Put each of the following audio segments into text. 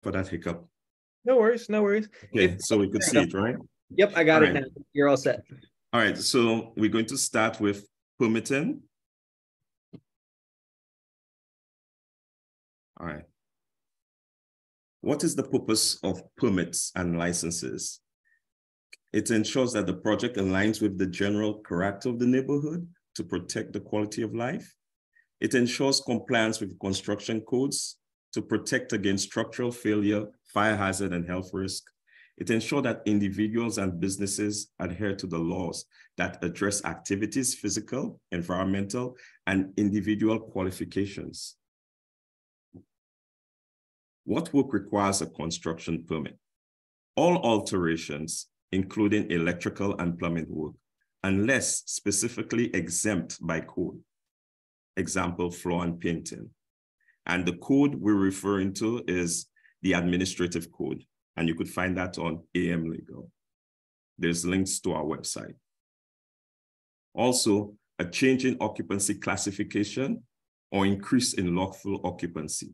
for that hiccup. No worries, no worries. Okay, so we could see it, right? Yep, I got it now. You're all set. All right, so we're going to start with permitting. All right. What is the purpose of permits and licenses? It ensures that the project aligns with the general character of the neighborhood to protect the quality of life. It ensures compliance with construction codes to protect against structural failure, fire hazard, and health risk. It ensures that individuals and businesses adhere to the laws that address activities, physical, environmental, and individual qualifications. What work requires a construction permit? All alterations, including electrical and plumbing work, unless specifically exempt by code. Example, floor and painting. And the code we're referring to is the administrative code, and you could find that on AM Legal. There's links to our website. Also, a change in occupancy classification or increase in lawful occupancy.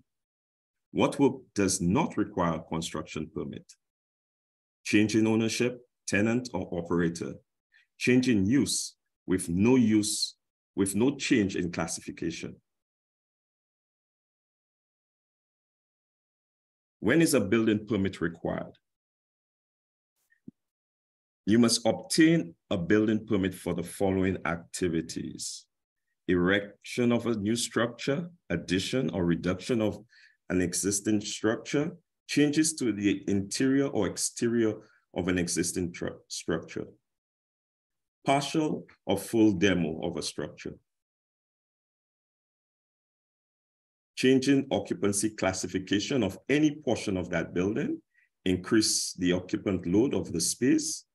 What work does not require a construction permit? Change in ownership, tenant or operator. Change in use with no change in classification. When is a building permit required? You must obtain a building permit for the following activities: erection of a new structure, addition or reduction of an existing structure, changes to the interior or exterior of an existing structure, partial or full demo of a structure, changing occupancy classification of any portion of that building, increase the occupant load of the space.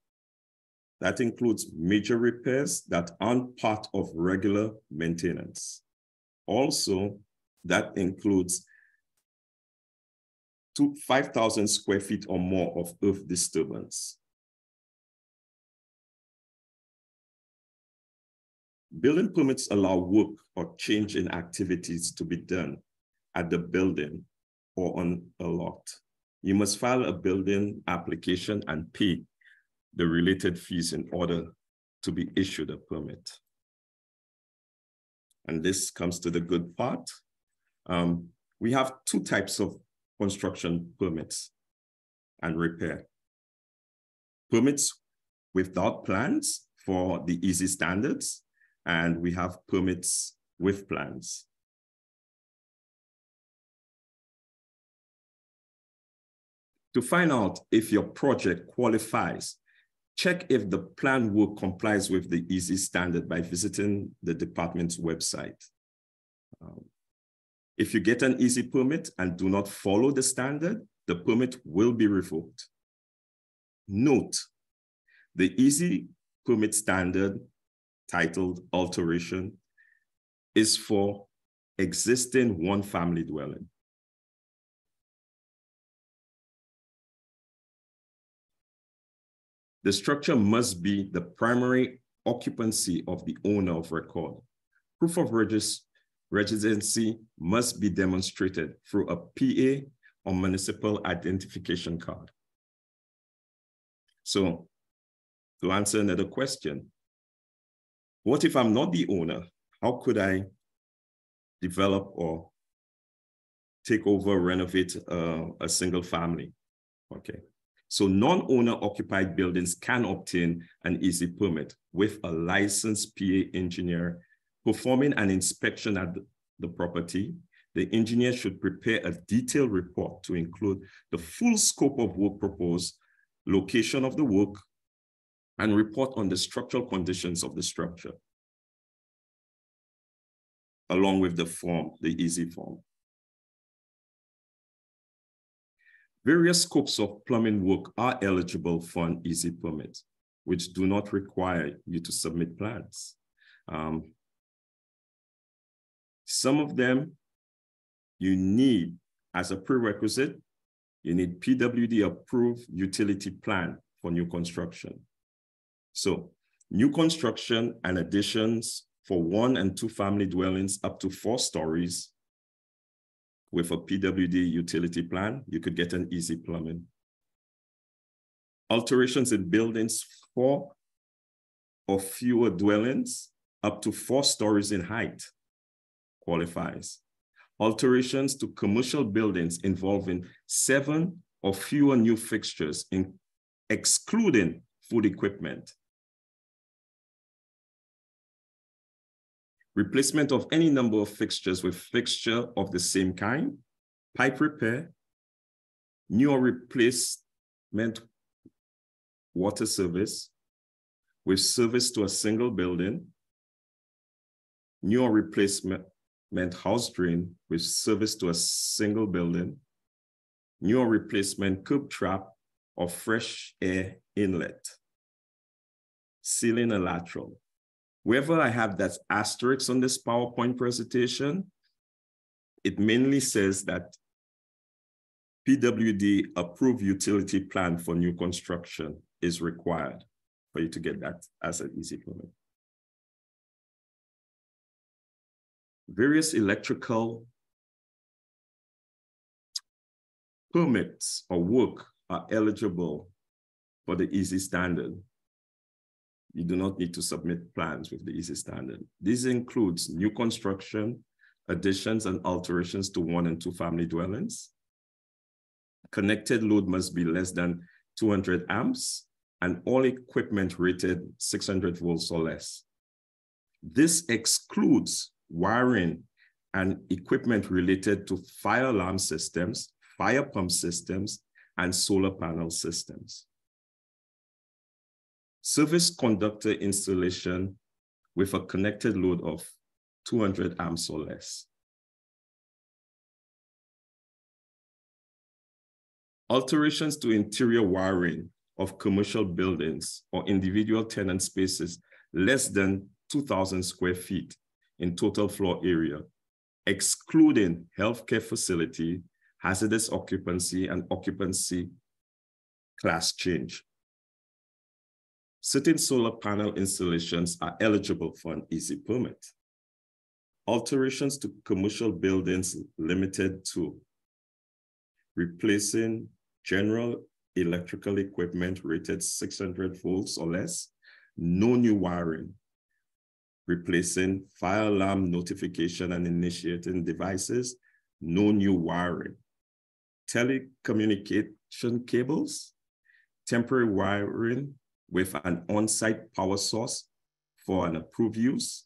That includes major repairs that aren't part of regular maintenance. Also, that includes 5,000 square feet or more of earth disturbance. Building permits allow work or change in activities to be done at the building or on a lot. You must file a building application and pay the related fees in order to be issued a permit. And this comes to the good part. We have two types of construction permits and repair. Permits without plans for the easy standards, and we have permits with plans. To find out if your project qualifies, check if the planned work complies with the easy standard by visiting the department's website. If you get an easy permit and do not follow the standard, the permit will be revoked. Note, the easy permit standard titled alteration is for existing one-family dwelling. The structure must be the primary occupancy of the owner of record. Proof of residency must be demonstrated through a PA or municipal identification card. So, to answer another question, what if I'm not the owner? How could I develop or take over, renovate a single family? Okay. So non-owner occupied buildings can obtain an easy permit with a licensed PA engineer performing an inspection at the property. The engineer should prepare a detailed report to include the full scope of work proposed, location of the work, and report on the structural conditions of the structure, along with the form, the easy form. Various scopes of plumbing work are eligible for an easy permit, which do not require you to submit plans. Some of them you need, as a prerequisite, you need PWD approved utility plan for new construction. So new construction and additions for 1 and 2 family dwellings up to 4 stories with a PWD utility plan, you could get an easy plumbing. Alterations in buildings 4 or fewer dwellings up to 4 stories in height qualifies. Alterations to commercial buildings involving 7 or fewer new fixtures, excluding food equipment. Replacement of any number of fixtures with fixture of the same kind, pipe repair, new or replacement water service with service to a single building, new or replacement house drain with service to a single building, new or replacement curb trap or fresh air inlet, ceiling and lateral. Wherever I have that asterisk on this PowerPoint presentation, it mainly says that PWD approved utility plan for new construction is required for you to get that as an easy permit. Various electrical permits or work are eligible for the easy standard. You do not need to submit plans with the easy standard. This includes new construction, additions and alterations to 1 and 2 family dwellings. Connected load must be less than 200 amps and all equipment rated 600 volts or less. This excludes wiring and equipment related to fire alarm systems, fire pump systems, and solar panel systems. Service conductor installation with a connected load of 200 amps or less. Alterations to interior wiring of commercial buildings or individual tenant spaces less than 2,000 square feet in total floor area, excluding healthcare facility, hazardous occupancy, and occupancy class change. Certain solar panel installations are eligible for an easy permit. Alterations to commercial buildings limited to replacing general electrical equipment rated 600 volts or less, no new wiring, replacing fire alarm notification and initiating devices, no new wiring, telecommunication cables, temporary wiring with an on-site power source for an approved use,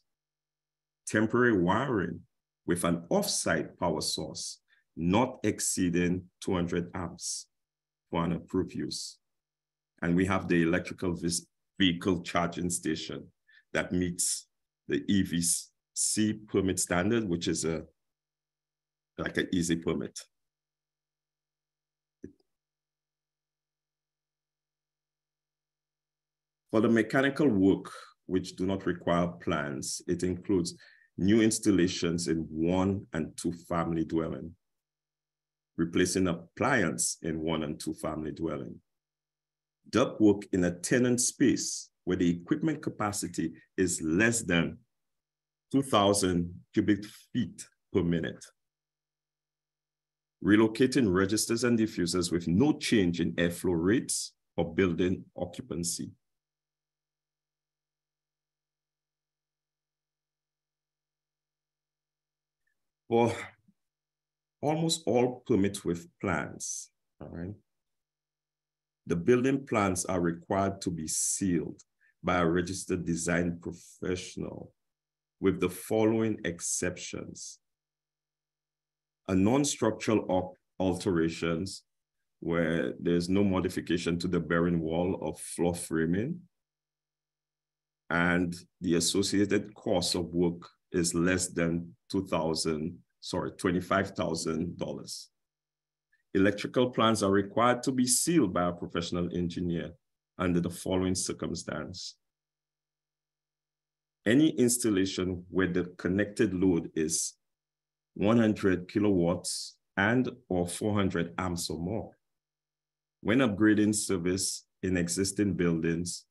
temporary wiring with an off-site power source not exceeding 200 amps for an approved use. And we have the electrical vehicle charging station that meets the EVC permit standard, which is like an easy permit. For the mechanical work, which do not require plans, it includes new installations in 1 and 2 family dwelling, replacing appliance in 1 and 2 family dwelling, duct work in a tenant space where the equipment capacity is less than 2,000 cubic feet per minute, relocating registers and diffusers with no change in airflow rates or building occupancy. For almost all permits with plans, all right, the building plans are required to be sealed by a registered design professional with the following exceptions. A non-structural alterations where there's no modification to the bearing wall or floor framing, and the associated cost of work is less than $25,000. Electrical plans are required to be sealed by a professional engineer under the following circumstance. Any installation where the connected load is 100 kilowatts and or 400 amps or more. When upgrading service in existing buildings,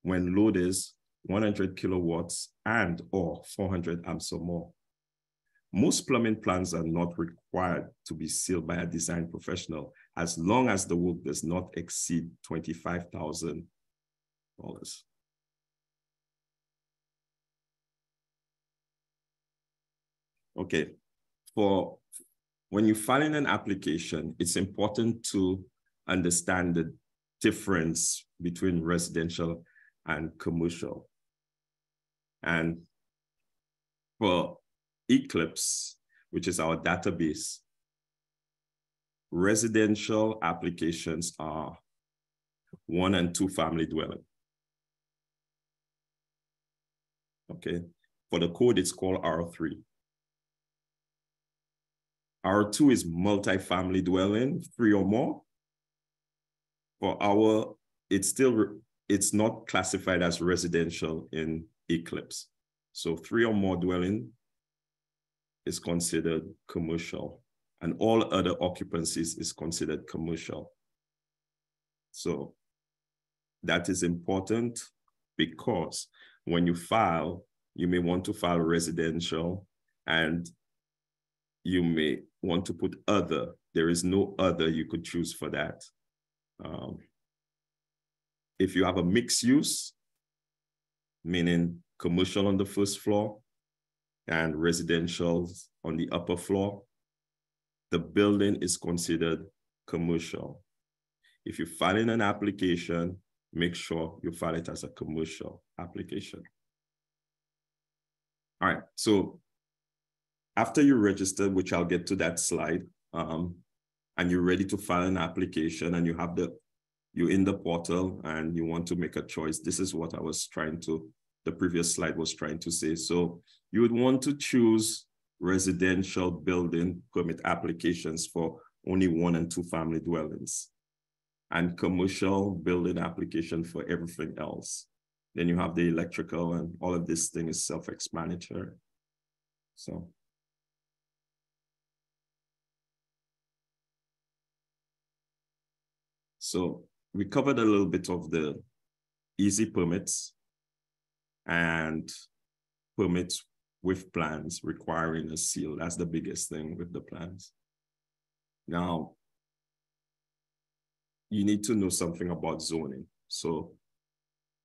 when load is 100 kilowatts and or 400 amps or more. Most plumbing plans are not required to be sealed by a design professional as long as the work does not exceed $25,000. Okay, when you file in an application, it's important to understand the difference between residential and commercial. And for Eclipse, which is our database, residential applications are 1 and 2 family dwelling. Okay, for the code, it's called R3. R2 is multi-family dwelling, 3 or more. For our, it's not classified as residential in Eclipse. So 3 or more dwelling is considered commercial, and all other occupancies is considered commercial. So that is important because when you file, you may want to file residential and you may want to put other. There is no other you could choose for that. If you have a mixed use, meaning commercial on the first floor and residential on the upper floor, the building is considered commercial. If you file in an application, make sure you file it as a commercial application. All right, so after you register, which I'll get to that slide, and you're ready to file an application and you're in the portal and you want to make a choice, this is what the previous slide was trying to say. So you would want to choose residential building permit applications for only 1 and 2 family dwellings, and commercial building application for everything else. Then you have the electrical, and all of this thing is self-explanatory. So we covered a little bit of the easy permits and permits with plans requiring a seal. That's the biggest thing with the plans. Now, you need to know something about zoning. So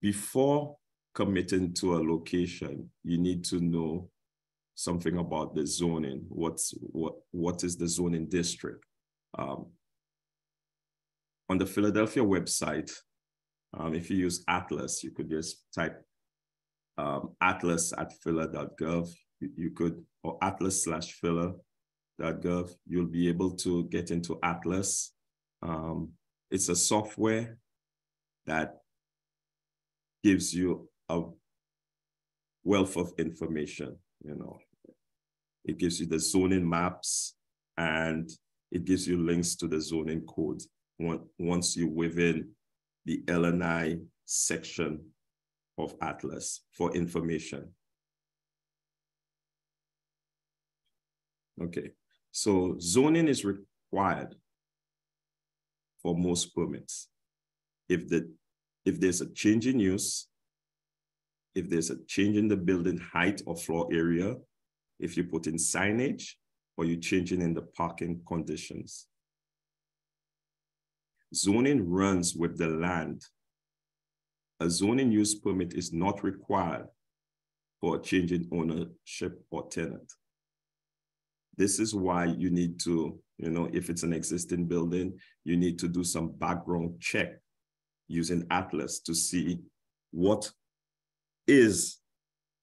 before committing to a location, you need to know something about the zoning. What is the zoning district? On the Philadelphia website, if you use Atlas, you could just type atlas@phila.gov. You could, or atlas/phila.gov. You'll be able to get into Atlas. It's a software that gives you a wealth of information. It gives you the zoning maps and it gives you links to the zoning codes once you're within the L&I section of Atlas for information. Okay, so zoning is required for most permits. If there's a change in use, if there's a change in the building height or floor area, if you put in signage, or you're changing in the parking conditions. Zoning runs with the land. A zoning use permit is not required for a change in ownership or tenant. This is why you need to, if it's an existing building, you need to do some background check using Atlas to see what is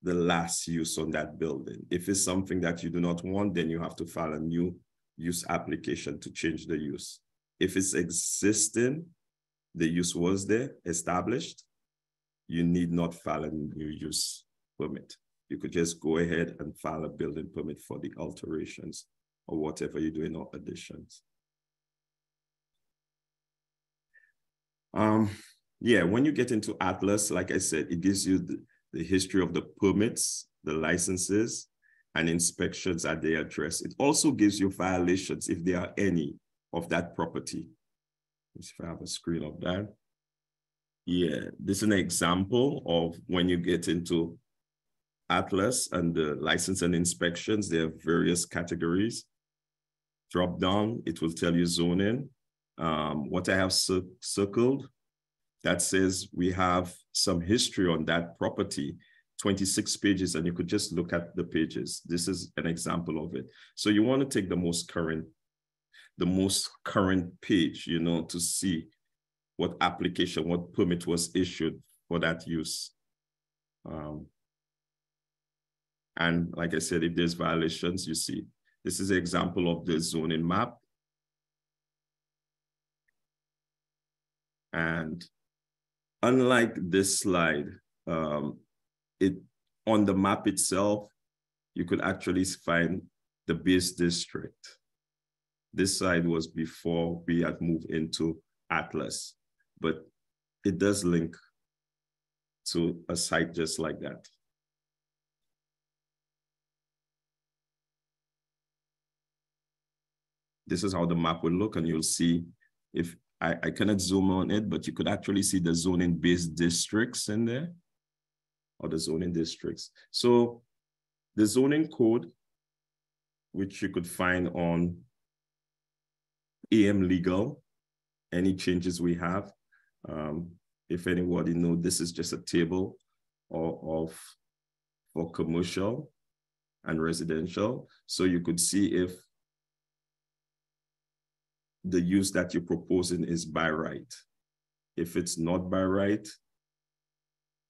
the last use on that building. If it's something that you do not want, then you have to file a new use application to change the use. If it's existing, the use was there, established, you need not file a new use permit. You could just go ahead and file a building permit for the alterations or whatever you're doing or additions. Yeah, when you get into Atlas, like I said, it gives you the history of the permits, the licenses, and inspections at their address. It also gives you violations, if there are any, of that property. Let's see if I have a screen of that. Yeah, this is an example of when you get into Atlas and the license and inspections, there are various categories. Drop down, it will tell you zoning. What I have circled, that says we have some history on that property, 26 pages, and you could just look at the pages. This is an example of it. So you want to take the most current page, you know, to see what application, what permit was issued for that use. And like I said, if there's violations, you see. This is an example of the zoning map. And unlike this slide, on the map itself, you could actually find the base district. This side was before we had moved into Atlas, but it does link to a site just like that. This is how the map will look, and you'll see, if I cannot zoom on it, but you could actually see the zoning-based districts in there, or the zoning districts. So the zoning code, which you could find on AM Legal, any changes we have. If anybody knows, this is just a table for commercial and residential. So you could see if the use that you're proposing is by right. If it's not by right,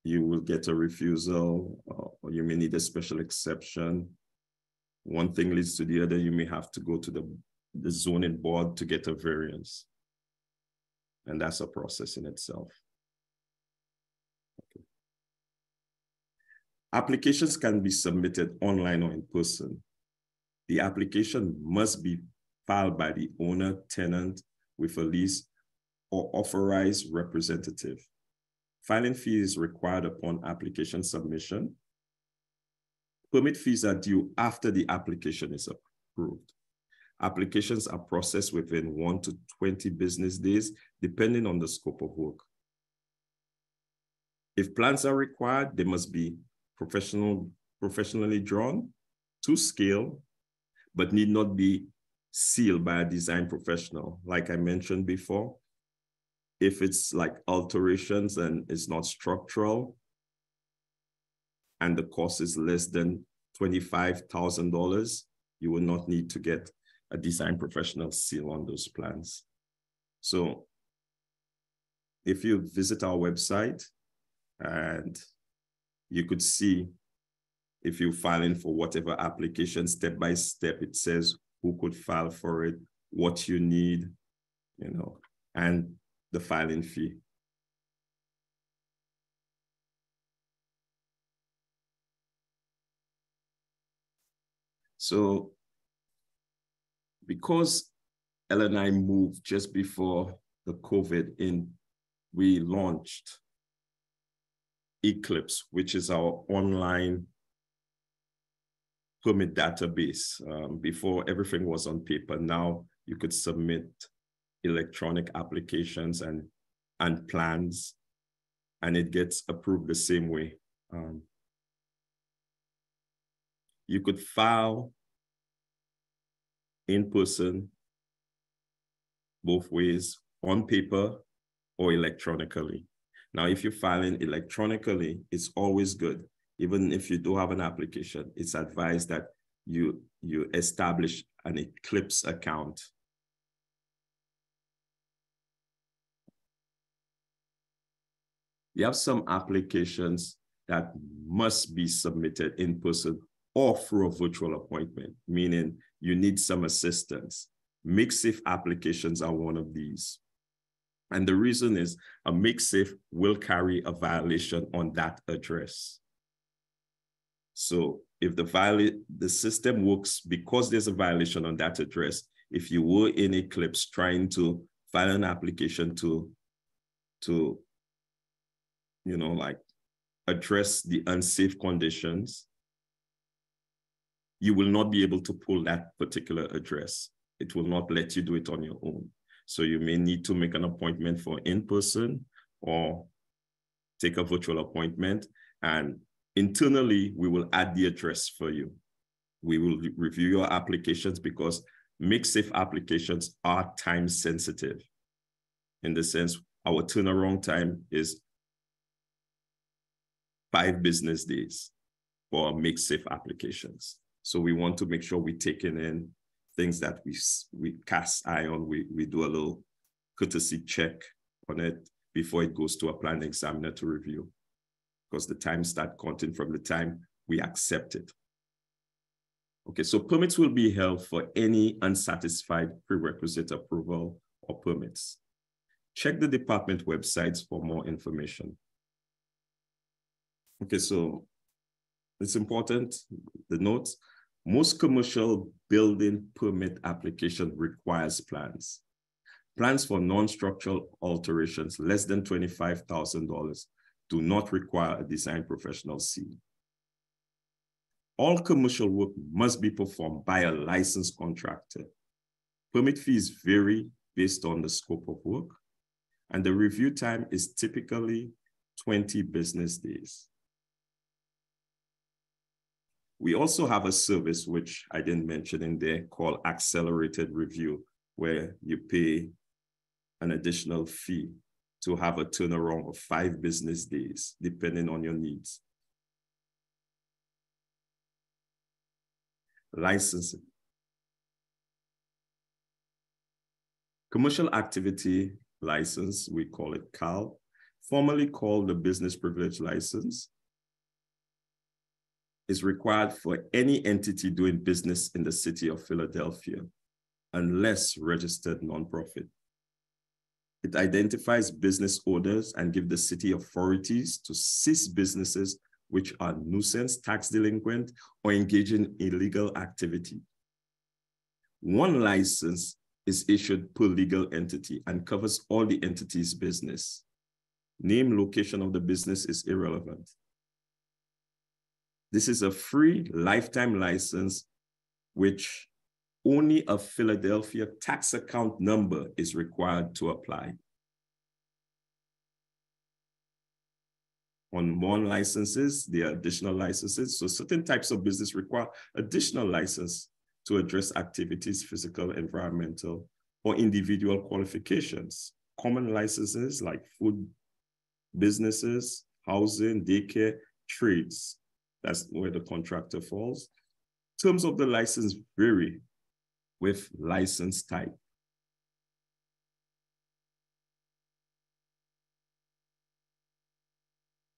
you will get a refusal, or you may need a special exception. One thing leads to the other. You may have to go to the zoning board to get a variance. And that's a process in itself. Okay. Applications can be submitted online or in person. The application must be filed by the owner, tenant with a lease, or authorized representative. Filing fee is required upon application submission. Permit fees are due after the application is approved. Applications are processed within 1 to 20 business days, depending on the scope of work. If plans are required, they must be professionally drawn to scale, but need not be sealed by a design professional. Like I mentioned before, if it's like alterations and it's not structural, and the cost is less than $25,000, you will not need to get a design professional seal on those plans. So if you visit our website, and you could see, if you're filing for whatever application, step by step, it says who could file for it, what you need, you know, and the filing fee. So because Ellen and I moved just before the COVID we launched Eclipse, which is our online permit database. Before, everything was on paper. Now you could submit electronic applications and plans, and it gets approved the same way. You could file in person, both ways, on paper or electronically. Now, if you're filing electronically, it's always good. Even if you do have an application, it's advised that you establish an Eclipse account. You have some applications that must be submitted in person or through a virtual appointment, meaning you need some assistance. Make-safe applications are one of these. And the reason is a make-safe will carry a violation on that address. So if the system works because there's a violation on that address, if you were in Eclipse trying to file an application to you know, like address the unsafe conditions, you will not be able to pull that particular address. It will not let you do it on your own. So you may need to make an appointment for in-person or take a virtual appointment. And Internally, we will add the address for you. We will review your applications because make-safe applications are time sensitive. In the sense, our turnaround time is 5 business days for make-safe applications. So we want to make sure we're taking in things that we cast eye on. We do a little courtesy check on it before it goes to a planning examiner to review, because the time start counting from the time we accept it. Okay, so permits will be held for any unsatisfied prerequisite approval or permits. Check the department websites for more information. Okay, so it's important, the notes. Most commercial building permit application requires plans. Plans for non-structural alterations less than $25,000 do not require a design professional seal. All commercial work must be performed by a licensed contractor. Permit fees vary based on the scope of work, and the review time is typically 20 business days. We also have a service, which I didn't mention in there, called accelerated review, where you pay an additional fee to have a turnaround of 5 business days, depending on your needs. Licensing. Commercial Activity License, we call it CAL, formerly called the Business Privilege License, is required for any entity doing business in the city of Philadelphia, unless registered nonprofit. It identifies business owners and gives the city authorities to cease businesses which are nuisance, tax delinquent, or engage in illegal activity. One license is issued per legal entity and covers all the entity's business. Name, location of the business is irrelevant. This is a free lifetime license, which only a Philadelphia tax account number is required to apply. On one licenses, there are additional licenses. So certain types of business require additional license to address activities, physical, environmental, or individual qualifications. Common licenses like food businesses, housing, daycare, trades. That's where the contractor falls. Terms of the license vary with license type.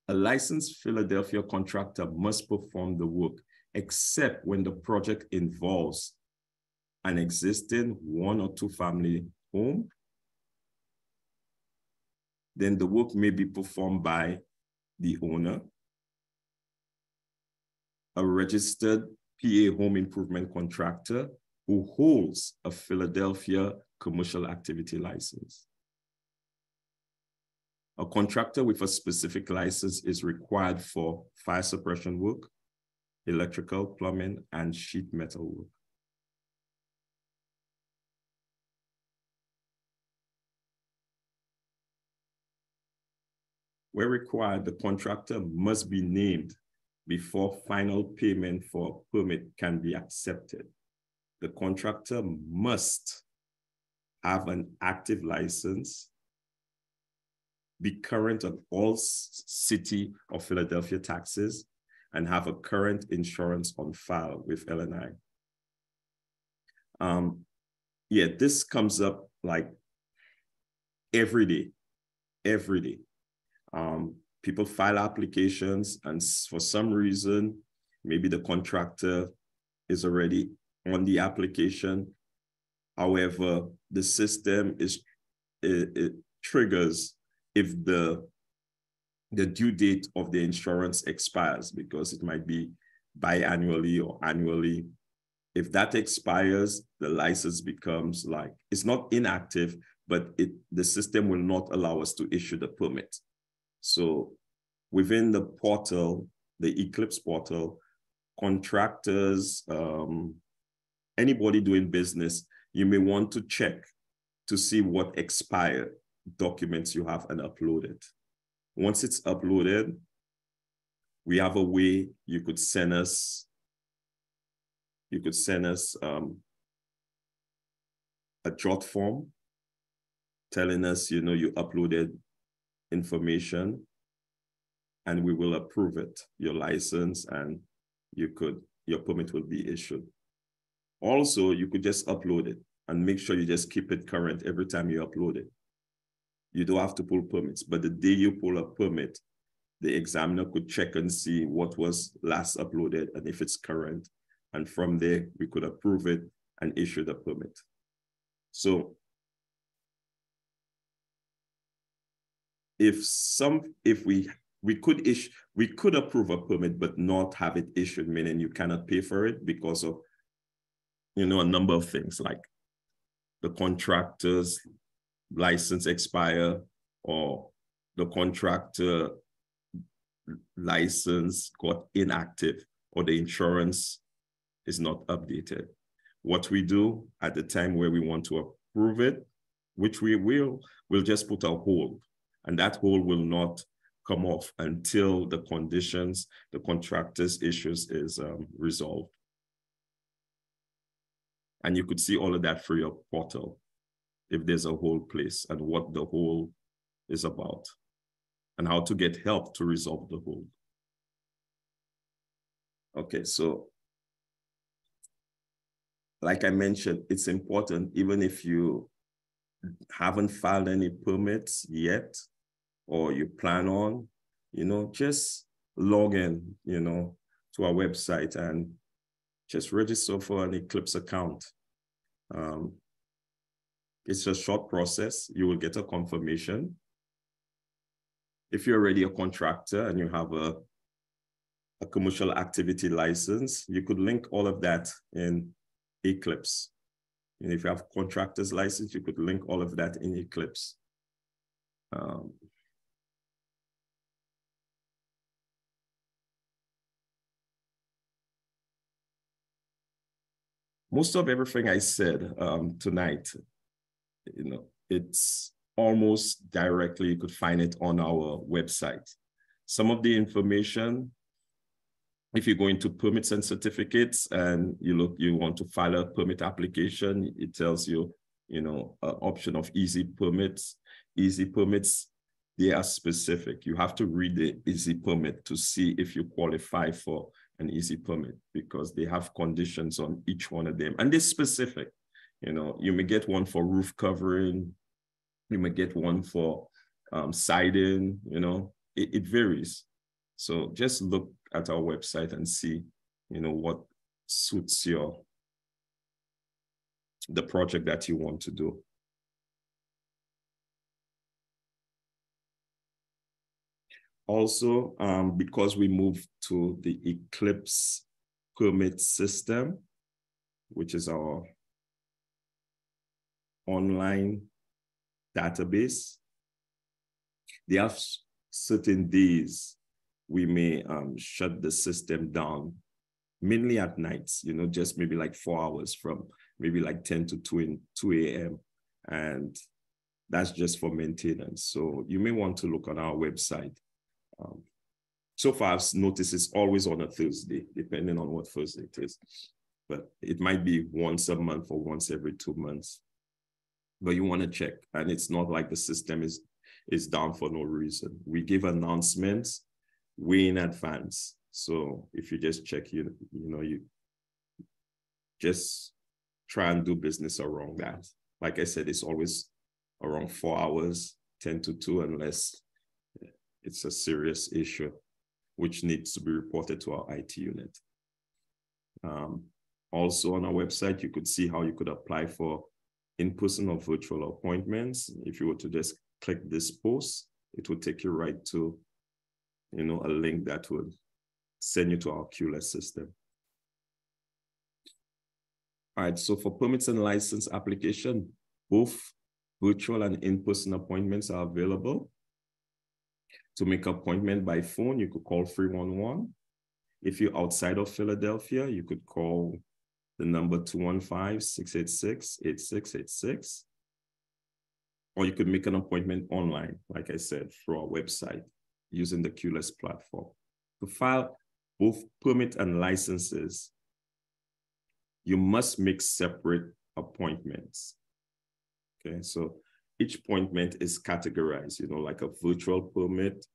A licensed Philadelphia contractor must perform the work except when the project involves an existing 1 or 2 family home. Then the work may be performed by the owner, a registered PA home improvement contractor who holds a Philadelphia commercial activity license. A contractor with a specific license is required for fire suppression work, electrical, plumbing, and sheet metal work. Where required, the contractor must be named before final payment for a permit can be accepted. The contractor must have an active license, be current on all city of Philadelphia taxes, and have a current insurance on file with L&I. Yeah, this comes up like every day. People file applications, and for some reason, maybe the contractor is already on the application. However, the system it triggers if the due date of the insurance expires, because it might be biannually or annually. If that expires, the license becomes like, it's not inactive, but the system will not allow us to issue the permit. So within the portal, the Eclipse portal, contractors, anybody doing business, you may want to check to see what expired documents you have and upload it. Once it's uploaded, We have a way you could send us a jot form telling us, you uploaded information, and we will approve it, your license, and your permit will be issued. Also, you could just upload it and make sure you just keep it current every time you upload it. You don't have to pull permits, but the day you pull a permit, the examiner could check and see what was last uploaded and if it's current. And from there, we could approve it and issue the permit. So if we could approve a permit but not have it issued, meaning you cannot pay for it because of a number of things, like the contractor's license expire, or the contractor license got inactive, or the insurance is not updated. What we do at the time where we want to approve it, which we will, we'll just put a hold, and that hold will not come off until the conditions, the contractor's issues is resolved. And you could see all of that through your portal if there's a hold place, and what the hold is about, and how to get help to resolve the hold. Okay, so like I mentioned, it's important, even if you haven't filed any permits yet, or you plan on, just log in, to our website and just register for an Eclipse account. It's a short process. You will get a confirmation. If you're already a contractor and you have a commercial activity license, you could link all of that in Eclipse. And if you have contractor's license, you could link all of that in Eclipse. Most of everything I said tonight, it's almost directly, you could find it on our website. Some of the information, if you go into permits and certificates and you want to file a permit application, it tells you, an option of easy permits. Easy permits, they are specific. You have to read the easy permit to see if you qualify for an easy permit, because they have conditions on each one of them, and they're specific. You may get one for roof covering, you may get one for siding, it varies. So just look at our website and see, what suits the project that you want to do. Also, because we moved to the Eclipse permit system, which is our online database, they have certain days we may shut the system down, mainly at nights, just maybe like 4 hours, from maybe like 10 to 2 a.m. And that's just for maintenance. So you may want to look on our website. So far, I've noticed it's always on a Thursday, depending on what Thursday it is. But it might be once a month or once every 2 months. But you want to check. And it's not like the system is down for no reason. We give announcements way in advance. So if you just check, you just try and do business around that. Like I said, it's always around 4 hours, 10 to 2, unless it's a serious issue, which needs to be reported to our IT unit. Also on our website, you could see how you could apply for in-person or virtual appointments. If you were to just click this post, it would take you right to, a link that would send you to our QLS system. All right, so for permits and license application, both virtual and in-person appointments are available. To make an appointment by phone, you could call 311. If you're outside of Philadelphia, you could call the number 215-686-8686. Or you could make an appointment online, like I said, through our website using the QLS platform. to file both permit and licenses, you must make separate appointments. Okay, so each appointment is categorized, you know, like a virtual permit,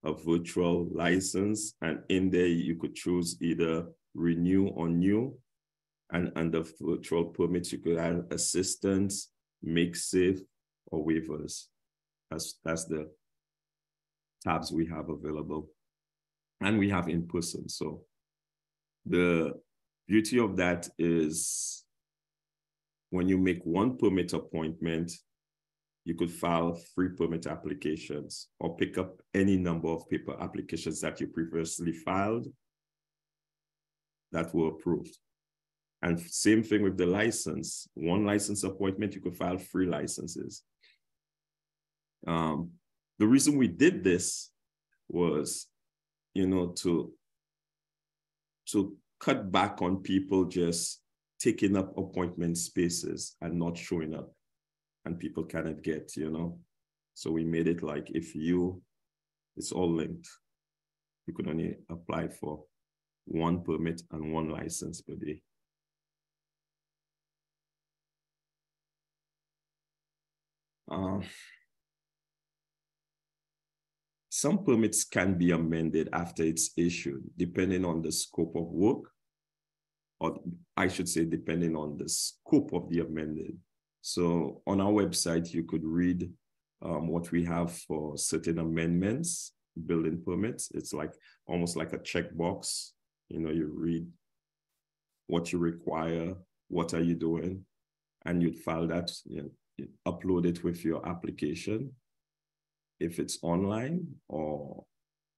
a virtual license, and in there you could choose either renew or new. And under virtual permits, you could add assistance, make safe, or waivers. That's the tabs we have available. And we have in person. So the beauty of that is when you make one permit appointment, you could file 3 permit applications or pick up any number of paper applications that you previously filed that were approved. And same thing with the license. One license appointment, you could file 3 licenses. The reason we did this was, you know, to cut back on people just taking up appointment spaces and not showing up, and people cannot get, you know. So we made it like it's all linked. You could only apply for 1 permit and 1 license per day. Some permits can be amended after it's issued, depending on the scope of work, or I should say, depending on the scope of the amended. So on our website, you could read what we have for certain amendments, building permits. It's like almost like a checkbox. You know, you read what you require, what are you doing, and you'd file that, you know, upload it with your application if it's online, or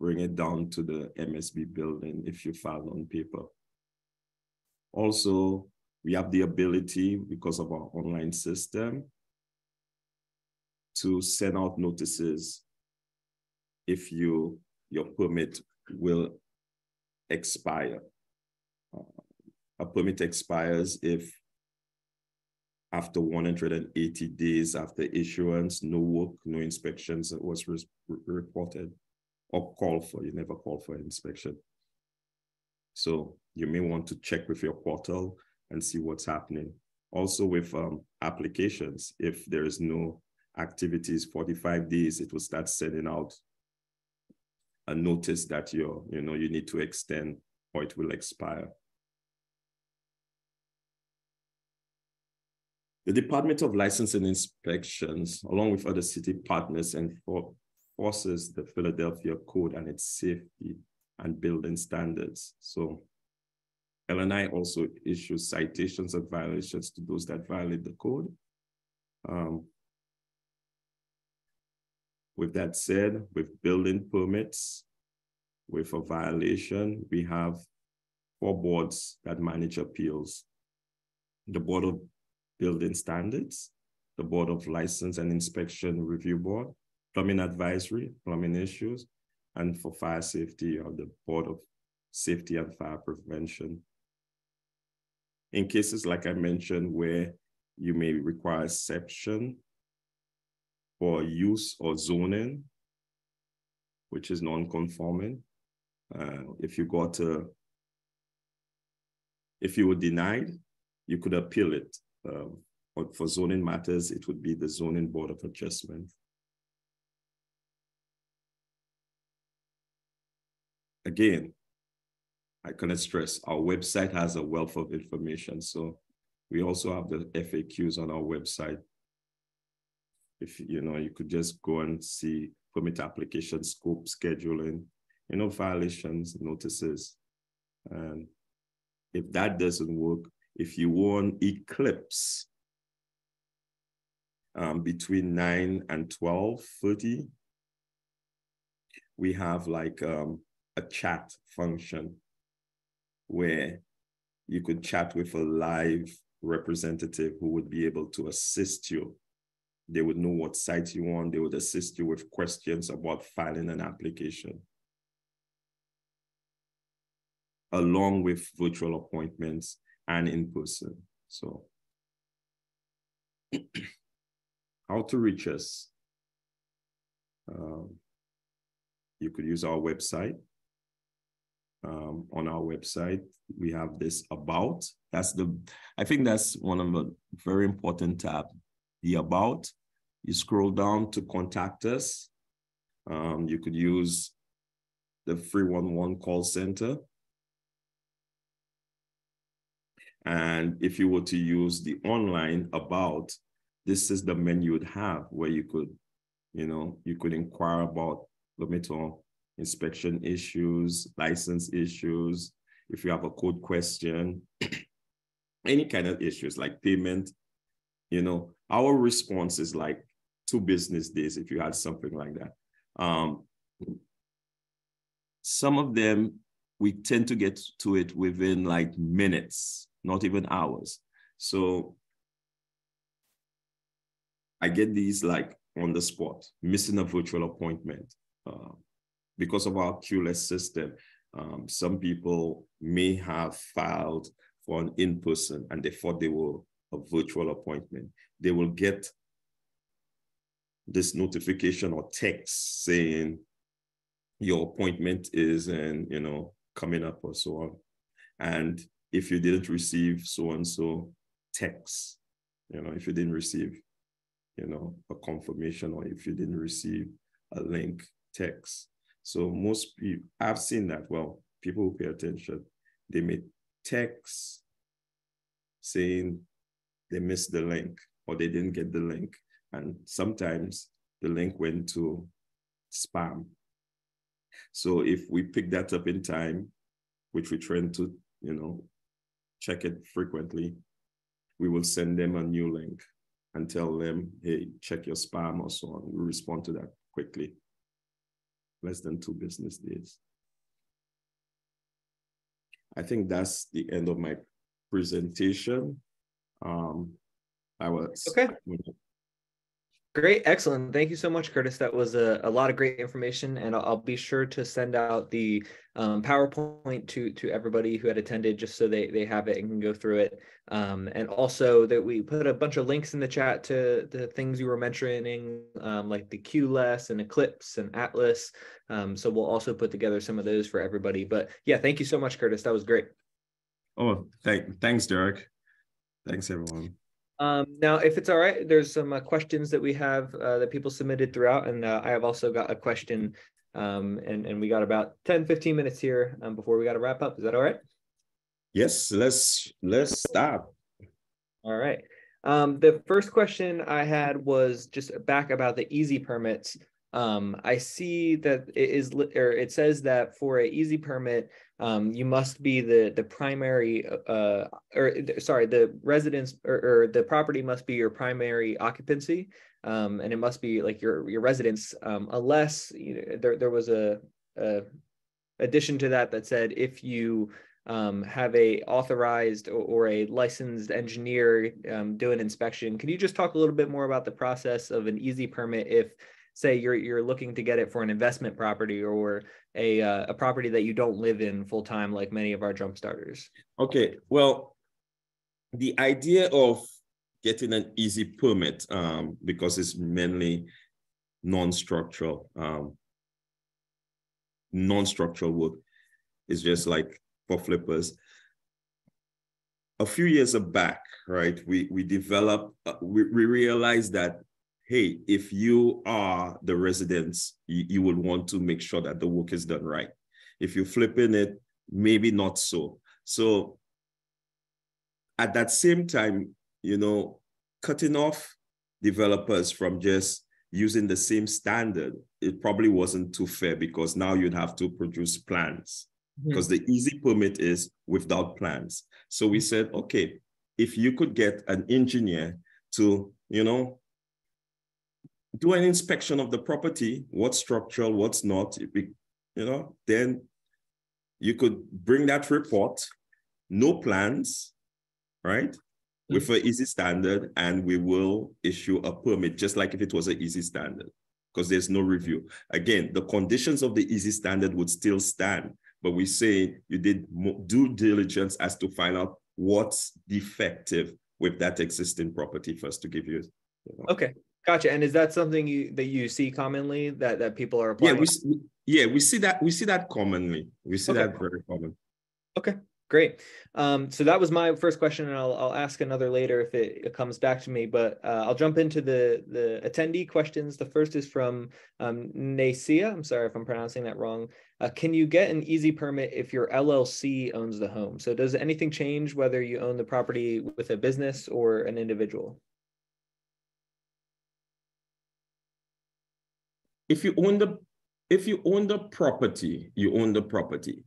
bring it down to the MSB building if you filed on paper. Also, we have the ability, because of our online system, to send out notices if your permit will expire. A permit expires if after 180 days after issuance, no work, no inspections was reported or called for. You never call for inspection. So you may want to check with your portal and see what's happening. Also with applications, if there is no activities, 45 days, it will start sending out a notice that you need to extend or it will expire. The Department of License and Inspections, along with other city partners, enforces the Philadelphia Code and its safety and building standards. So LNI also issues citations of violations to those that violate the code. With that said, with building permits, with a violation, we have 4 boards that manage appeals. The Board of Building Standards, the Board of License and Inspection Review Board, Plumbing Advisory, Plumbing Issues, and for fire safety, or the Board of Safety and Fire Prevention. In cases, like I mentioned, where you may require exception for use or zoning, which is non-conforming, if you were denied, you could appeal it. For zoning matters, it would be the Zoning Board of Adjustment. Again, I cannot stress, our website has a wealth of information. So we also have the FAQs on our website. If you could just go and see permit application scope, scheduling, violations, notices. And if that doesn't work, if you want Eclipse between 9 and 12:30, we have like a chat function where you could chat with a live representative who would be able to assist you. They would know what site you want. They would assist you with questions about filing an application, along with virtual appointments and in person. So how to reach us? You could use our website. on our website. We have this about. I think that's one of the very important tab. The about. You scroll down to contact us. You could use the 311 call center. And if you were to use the online about, this is the menu you would have where you could, you could inquire about permit or inspection issues, license issues, if you have a code question, any kind of issues like payment, our response is like 2 business days if you had something like that. Some of them, we tend to get to it within like minutes, not even hours. So I get these like on the spot, missing a virtual appointment. Because of our queueless system, some people may have filed for an in-person and they thought they were a virtual appointment. They will get this notification or text saying your appointment is coming up or so on. And if you didn't receive so-and-so text, if you didn't receive, a confirmation, or if you didn't receive a link text. So most people, I've seen that, people who pay attention, they may text saying they missed the link or they didn't get the link. And sometimes the link went to spam. So if we pick that up in time, which we try to, check it frequently, we will send them a new link and tell them, hey, check your spam or so on. We respond to that quickly. Less than 2 business days. I think that's the end of my presentation. Okay. Great, excellent. Thank you so much, Curtis. That was a lot of great information, and I'll be sure to send out the PowerPoint to everybody who had attended, just so they have it and can go through it. And also that we put a bunch of links in the chat to the things you were mentioning, like the QLess and Eclipse and Atlas. So we'll also put together some of those for everybody. But yeah, thank you so much, Curtis. That was great. Oh, thanks, Derek. Thanks, everyone. Now, if it's all right, there's some questions that we have that people submitted throughout, and I have also got a question, and we got about 10-15 minutes here before we got to wrap up. Is that all right? Yes, let's start. All right. The first question I had was just back about the easy permits. I see that it says that for an easy permit, you must be the primary, the residence or the property must be your primary occupancy, and it must be like your residence, unless there was a addition to that said if you have a authorized or a licensed engineer do an inspection. Can you just talk a little bit more about the process of an easy permit if, say, you're looking to get it for an investment property or a property that you don't live in full time, like many of our jump starters? Okay, well, the idea of getting an easy permit, because it's mainly non-structural work, is just like for flippers. A few years back, right, we developed, we realized that, hey, if you are the residents, you would want to make sure that the work is done right. If you're flipping it, maybe not so. So at that same time, cutting off developers from just using the same standard, it probably wasn't too fair, because now you'd have to produce plans, because the easy permit is without plans. So we said, okay, if you could get an engineer to, do an inspection of the property, what's structural, what's not, then you could bring that report, no plans, right? With an easy standard, and we will issue a permit, just like if it was an easy standard, because there's no review. Again, the conditions of the easy standard would still stand, but we say you did due diligence as to find out what's defective with that existing property first to give you. Okay, gotcha. And is that something that you see commonly that people are applying? Yeah, Yeah, we see that commonly. We see Okay. that very common. Okay, great. So that was my first question, and I'll ask another later if it comes back to me. But I'll jump into the attendee questions. The first is from Nacia. I'm sorry if I'm pronouncing that wrong. Can you get an easy permit if your LLC owns the home? So does anything change whether you own the property with a business or an individual? If you own the property, you own the property.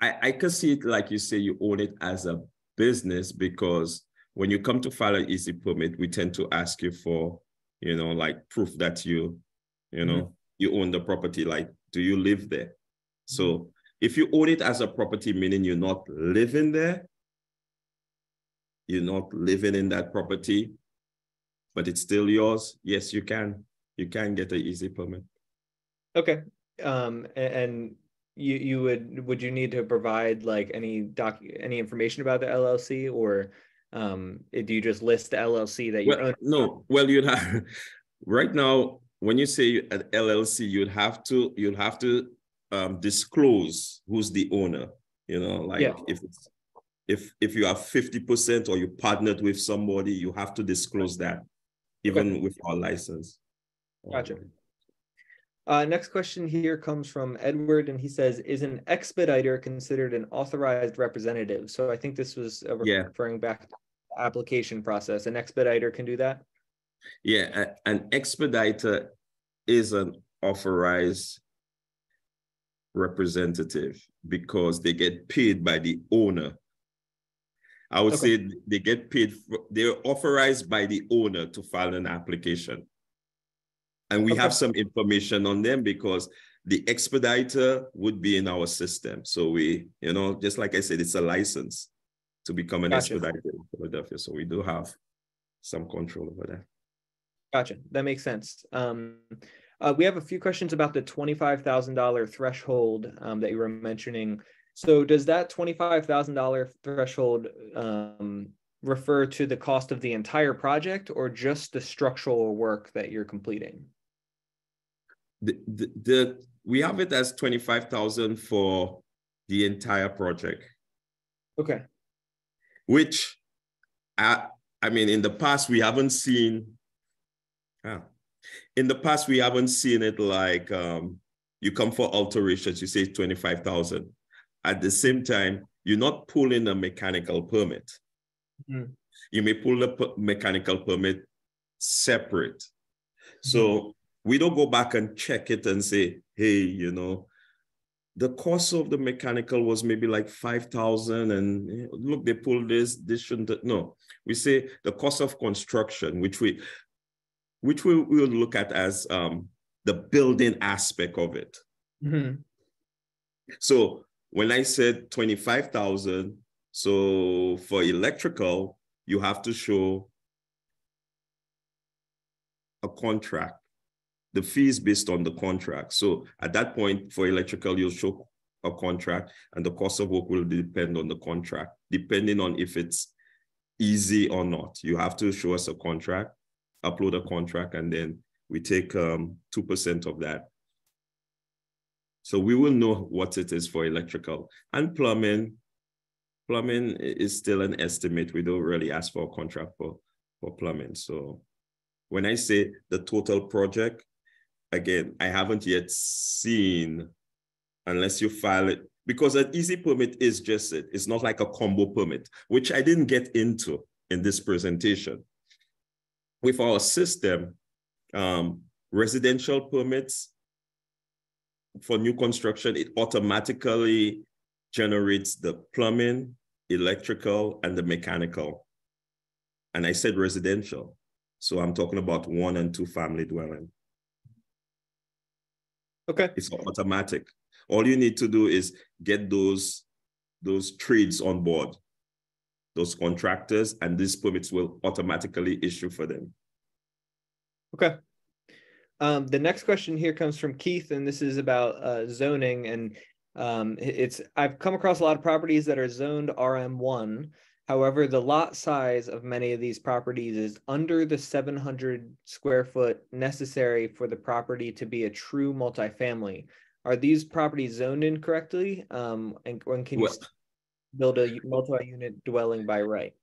I can see it like you say you own it as a business, because when you come to file an easy permit, we tend to ask you for, like proof that you own the property. Like, do you live there? So if you own it as a property, meaning you're not living there, you're not living in that property, but it's still yours, yes, you can get an easy permit. Okay. And you would you need to provide like any information about the LLC, or do you just list the LLC that you're owning? No, well, you'd have right now when you say an LLC, you'd have to disclose who's the owner. Like Yeah. if you have 50% or you partnered with somebody, you have to disclose that, even with our license. Gotcha. Next question here comes from Edward, and he says, is an expediter considered an authorized representative? So I think this was referring back to the application process. An expediter can do that? Yeah, an expediter is an authorized representative because they get paid by the owner. I would say they get paid, they're authorized by the owner to file an application. And we have some information on them because the expediter would be in our system. So we, just like I said, it's a license to become an expediter in Philadelphia. So we do have some control over that. Gotcha. That makes sense. We have a few questions about the $25,000 threshold that you were mentioning. So does that $25,000 threshold refer to the cost of the entire project, or just the structural work that you're completing? We have it as 25,000 for the entire project. Okay. Which, I mean, in the past we haven't seen. In the past we haven't seen it like you come for alterations, you say 25,000. At the same time, you're not pulling a mechanical permit. Mm-hmm. You may pull the mechanical permit separate. So we don't go back and check it and say, hey, the cost of the mechanical was maybe like 5,000 and look, they pulled this shouldn't. No, we say the cost of construction, which we will look at as the building aspect of it. Mm-hmm. So when I said 25,000, so for electrical, you have to show a contract. The fee is based on the contract. So at that point, for electrical, you'll show a contract, and the cost of work will depend on the contract, depending on if it's easy or not. You have to show us a contract, upload a contract, and then we take 2% of that. So we will know what it is for electrical. And plumbing is still an estimate. We don't really ask for a contract for plumbing. So when I say the total project, again, I haven't yet seen, unless you file it, because an easy permit is just it. It's not like a combo permit, which I didn't get into in this presentation. With our system, residential permits for new construction, it automatically generates the plumbing, electrical, and the mechanical. And I said residential. So I'm talking about 1 and 2 family dwelling. Okay. It's automatic. All you need to do is get those trades on board, those contractors, and these permits will automatically issue for them. Okay. The next question here comes from Keith, and this is about zoning. And I've come across a lot of properties that are zoned RM1, However, the lot size of many of these properties is under the 700 square foot necessary for the property to be a true multifamily. Are these properties zoned incorrectly? And when can you build a multi-unit dwelling by right?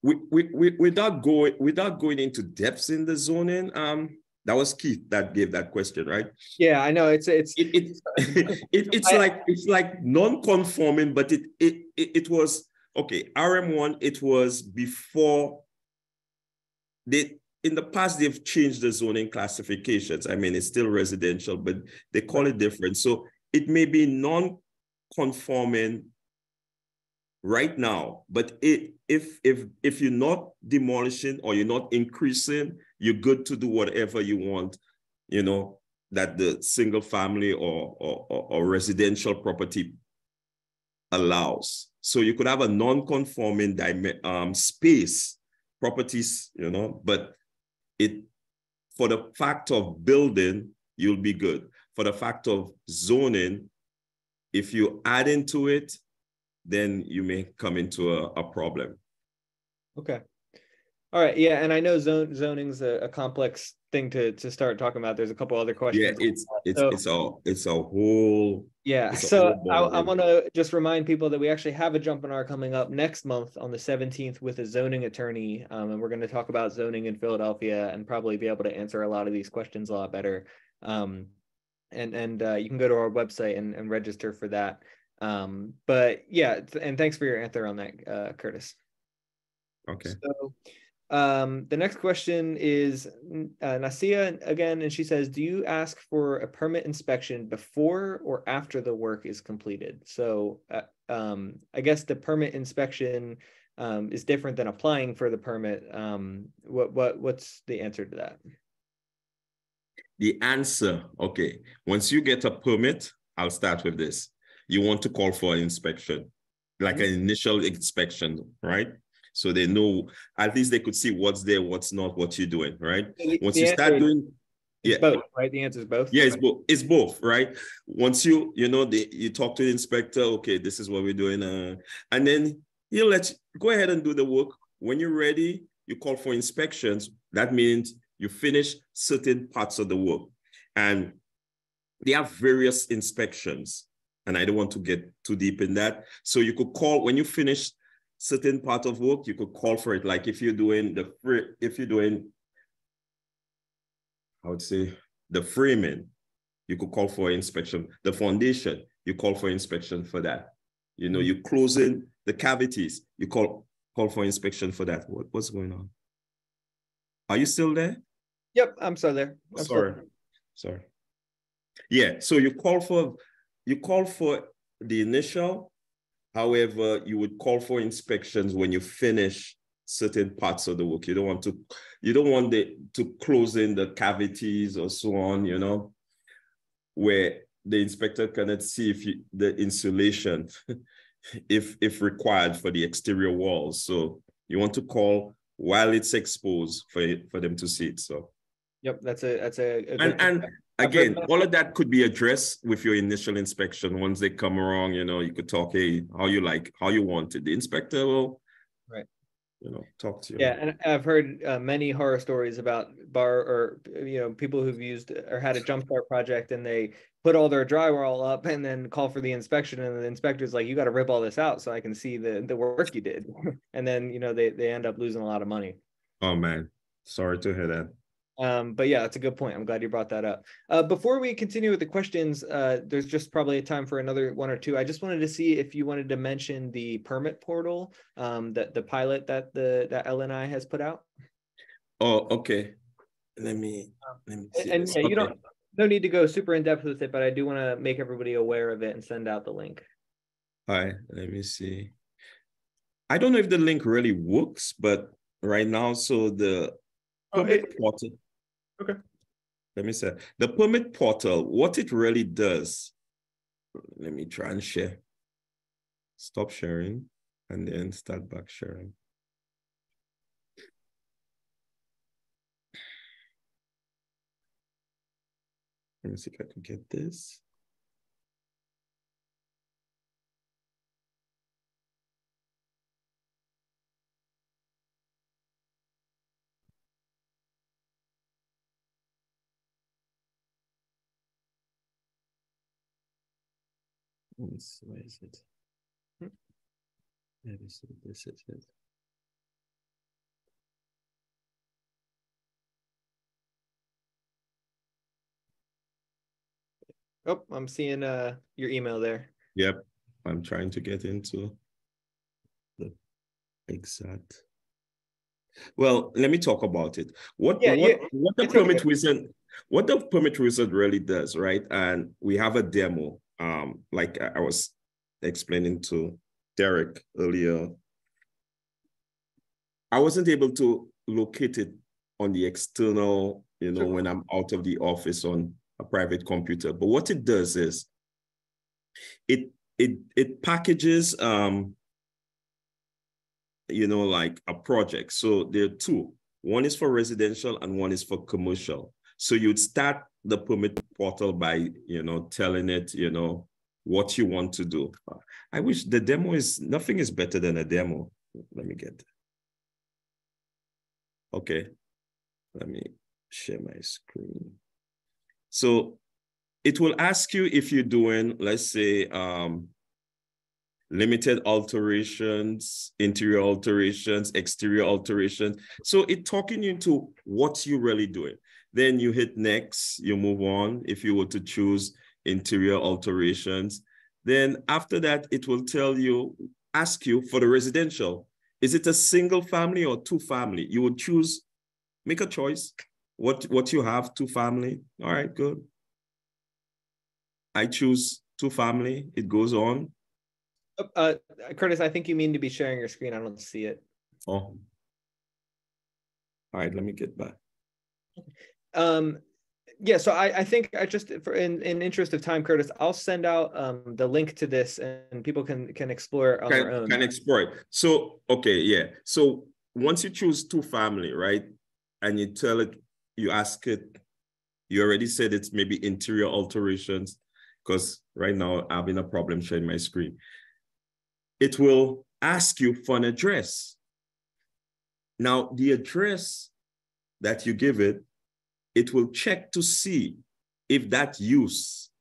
Without going into depths in the zoning, that was Keith that gave that question, right? Yeah, I know it's it's like non-conforming, but it was okay. RM1, it was before in the past they've changed the zoning classifications. I mean, it's still residential, but they call it different. So it may be non-conforming right now, but if you're not demolishing or you're not increasing, you're good to do whatever you want, that the single family or residential property allows. So you could have a non-conforming space properties, but for the fact of building, you'll be good. For the fact of zoning, if you add into it, then you may come into a problem. Okay. All right. Yeah. And I know zoning's a complex thing to start talking about. There's a couple other questions. Yeah, it's a whole. Yeah. So I want to just remind people that we actually have a JUMPinar coming up next month on the 17th with a zoning attorney. And we're going to talk about zoning in Philadelphia and probably be able to answer a lot of these questions a lot better. And you can go to our website and register for that. But yeah, and thanks for your answer on that, Curtis. Okay. So the next question is Nasia again, and she says, do you ask for a permit inspection before or after the work is completed? So I guess the permit inspection is different than applying for the permit. What's the answer to that? The answer, okay. Once you get a permit, I'll start with this. You want to call for an inspection, like an initial inspection, right? So they know, at least they could see what's there, what's not, what you're doing, right? Once you start doing, it's both, right? The answer is both. Yeah, it's both. It's both, right? Once you talk to the inspector, okay, this is what we're doing, and then he'll let you go ahead and do the work. When you're ready, you call for inspections. That means you finish certain parts of the work, and they have various inspections. And I don't want to get too deep in that. So you could call when you finish certain part of work, you could call for it. Like if you're doing I would say the framing, you could call for inspection. The foundation, you call for inspection for that. You closing the cavities, you call for inspection for that. What's going on? Are you still there? Yep, I'm still there. Sorry. Yeah, so you call for the initial. However, you would call for inspections when you finish certain parts of the work. You don't want to close in the cavities or so on, where the inspector cannot see if the insulation, if required for the exterior walls. So you want to call while it's exposed for them to see it. So. Yep, that's a and again, all of that could be addressed with your initial inspection. Once they come around, you could talk, hey, how you want it. The inspector will, right, talk to you. Yeah, and I've heard many horror stories about people who've used or had a jumpstart project and they put all their drywall up and then call for the inspection, and the inspector's like, you got to rip all this out so I can see the work you did. And then they end up losing a lot of money. Oh man, sorry to hear that. But yeah, that's a good point. I'm glad you brought that up. Before we continue with the questions, there's just probably a time for another one or two. I just wanted to see if you wanted to mention the permit portal, that the pilot that LNI has put out. Oh, okay. Let me see. And yeah, you no need to go super in depth with it, but I do want to make everybody aware of it and send out the link. All right, let me see. I don't know if the link really works, but right now, so the permit portal. Okay. Let me say the permit portal, what it really does. Let me try and share. Stop sharing and then start back sharing. Let me see if I can get this. Where is it? Let me see. This is it. Oh, I'm seeing your email there. Yep. I'm trying to get into the exact. Well, let me talk about it. What Yeah, what yeah, what the it's okay. permit wizard what the permit wizard really does, right? And we have a demo. Like I was explaining to Derek earlier. I wasn't able to locate it on the external, when I'm out of the office on a private computer. But what it does is it packages like a project. So there are two. One is for residential and one is for commercial. So you'd start the permit portal by, telling it, what you want to do. I wish the demo nothing is better than a demo. Let me get. Okay. Let me share my screen. So it will ask you if you're doing, let's say, limited alterations, interior alterations, exterior alterations. So it's talking you into what you're really doing. Then you hit next, you move on. If you were to choose interior alterations, then after that, it will ask you for the residential. Is it a single family or two family? You would choose, make a choice. What you have, two family. All right, good. I choose two family. It goes on. Curtis, I think you mean to be sharing your screen. I don't see it. Oh. All right, let me get back. Yeah, so I think I just, in interest of time, Curtis, I'll send out the link to this and people can explore it on their own. Can explore it. So, okay, yeah. So once you choose two family, right? And you tell it, you ask it, you already said it's maybe interior alterations, because right now I'm having a problem sharing my screen. It will ask you for an address. Now, the address that you give it, it will check to see if that use,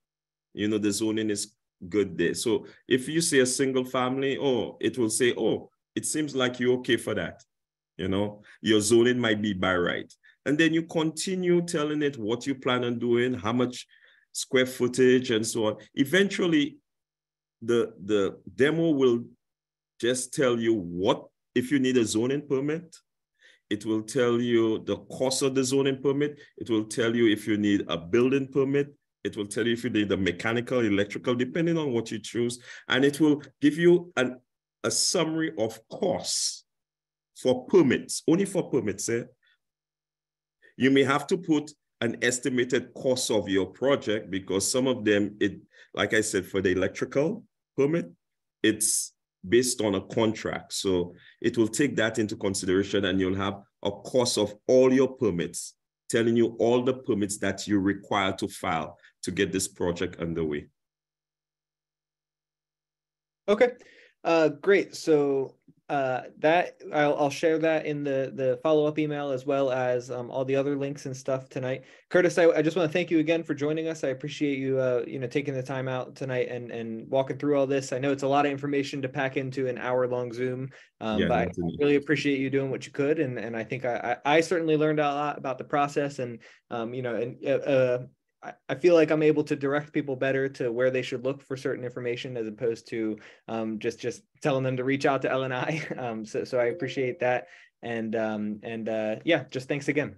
the zoning is good there. So if you say a single family, it will say, it seems like you're okay for that. Your zoning might be by right. And then you continue telling it what you plan on doing, how much square footage and so on. Eventually, the demo will just tell you what, if you need a zoning permit, it will tell you the cost of the zoning permit. It will tell you if you need a building permit. It will tell you if you need a mechanical, electrical, depending on what you choose. And it will give you a summary of costs for permits, only for permits. You may have to put an estimated cost of your project, because some of them, like I said, for the electrical permit, it's based on a contract. So it will take that into consideration, and you'll have a cost of all your permits, telling you all the permits that you require to file to get this project underway. Okay, great. So that I'll share that in the follow-up email, as well as all the other links and stuff tonight. Curtis, I just want to thank you again for joining us. I appreciate you taking the time out tonight and walking through all this. I know it's a lot of information to pack into an hour-long Zoom, but I really appreciate you doing what you could, and I think I certainly learned a lot about the process, and I feel like I'm able to direct people better to where they should look for certain information, as opposed to just telling them to reach out to LNI. So I appreciate that. And yeah, just thanks again.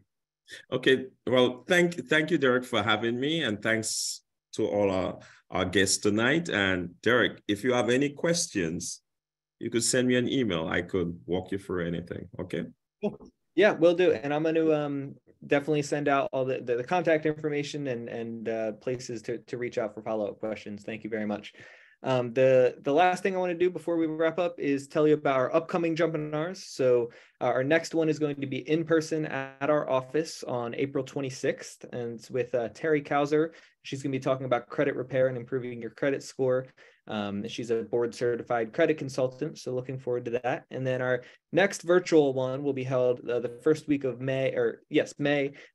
Okay. Well, thank you, Derek, for having me. And thanks to all our guests tonight. And Derek, if you have any questions, you could send me an email. I could walk you through anything. Okay. Yeah, will do. And I'm going to definitely send out all the contact information and places to reach out for follow-up questions. Thank you very much. The last thing I want to do before we wrap up is tell you about our upcoming JUMPinars. So our next one is going to be in person at our office on April 26th, and it's with Terry Kauser She's going to be talking about credit repair and improving your credit score. She's a board certified credit consultant, so looking forward to that. And then our next virtual one will be held the first week of May,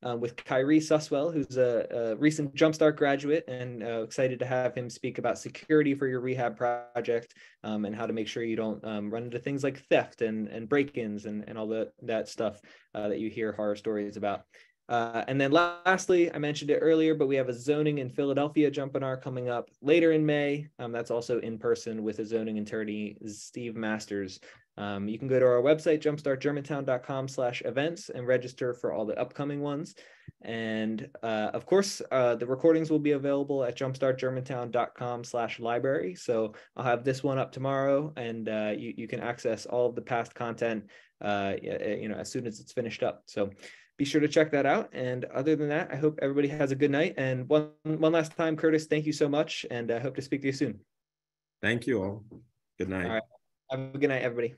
with Kyrie Suswell, who's a recent Jumpstart graduate, and excited to have him speak about security for your rehab project, and how to make sure you don't run into things like theft and break-ins and all that stuff that you hear horror stories about. And then lastly, I mentioned it earlier, but we have a zoning in Philadelphia JUMPinar coming up later in May. That's also in person with a zoning attorney, Steve Masters. You can go to our website, jumpstartgermantown.com/events, and register for all the upcoming ones. And of course, the recordings will be available at jumpstartgermantown.com/library. So I'll have this one up tomorrow, and you can access all of the past content as soon as it's finished up. So be sure to check that out. And other than that, I hope everybody has a good night. And one last time, Curtis, thank you so much. And I hope to speak to you soon. Thank you all. Good night. All right. Have a good night, everybody.